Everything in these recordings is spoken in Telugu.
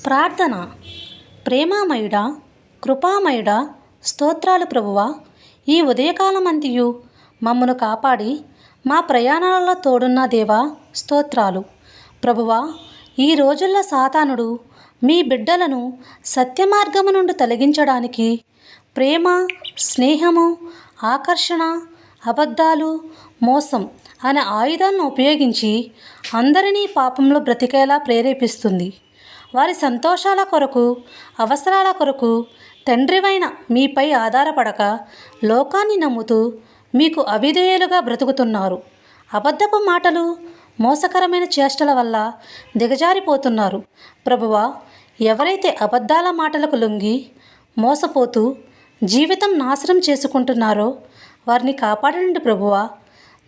ప్రార్థన. ప్రేమామయుడా, కృపామయుడా, స్తోత్రాలు ప్రభువా. ఈ ఉదయకాలమంతియు మమ్మను కాపాడి మా ప్రయాణాలలో తోడున్న దేవా స్తోత్రాలు. ప్రభువా, ఈ రోజుల్లో సాతానుడు మీ బిడ్డలను సత్యమార్గము నుండి తొలగించడానికి ప్రేమ, స్నేహము, ఆకర్షణ, అబద్ధాలు, మోసం అనే ఆయుధాలను ఉపయోగించి అందరినీ పాపంలో బ్రతికేలా ప్రేరేపిస్తుంది. వారి సంతోషాల కొరకు, అవసరాల కొరకు తండ్రివైన మీపై ఆధారపడక లోకాన్ని నమ్ముతూ మీకు అవిధేయులుగా బ్రతుకుతున్నారు. అబద్ధపు మాటలు, మోసకరమైన చేష్టల వల్ల దిగజారిపోతున్నారు. ప్రభువా, ఎవరైతే అబద్ధాల మాటలకు లొంగి మోసపోతూ జీవితం నాశనం చేసుకుంటున్నారో వారిని కాపాడండి ప్రభువా.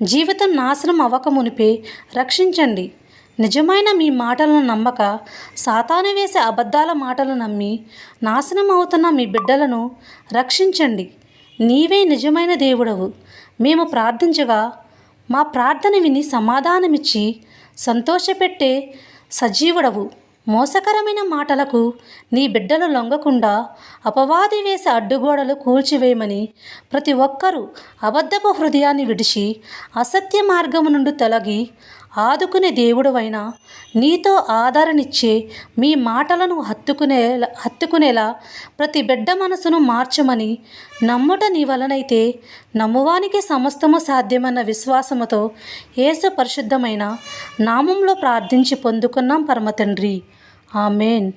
జీవితం నాశనం అవ్వకమునిపే రక్షించండి. నిజమైన మీ మాటలను నమ్మక సాతాను వేసే అబద్ధాల మాటలు నమ్మి నాశనం అవుతున్న మీ బిడ్డలను రక్షించండి. నీవే నిజమైన దేవుడవు. మేము ప్రార్థించగా మా ప్రార్థన విని సమాధానమిచ్చి సంతోషపెట్టే సజీవుడవు. మోసకరమైన మాటలకు నీ బిడ్డలు లొంగకుండా అపవాది వేసే అడ్డుగోడలు కూల్చివేయమని ప్రతి ఒక్కరూ అబద్ధపు హృదయాన్ని విడిచి అసత్య మార్గము నుండి తొలగి ఆదుకునే దేవుడువైన నీతో ఆదరణిచ్చే మీ మాటలను హత్తుకునేలా ప్రతి బిడ్డ మనసును మార్చమని నమ్ముట నీ వలనైతే నమ్మువానికి సమస్తము సాధ్యమన్న విశ్వాసముతో యేసు పరిశుద్ధమైన నామంలో ప్రార్థించి పొందుకున్నాం పరమ తండ్రి. ఆమెన్.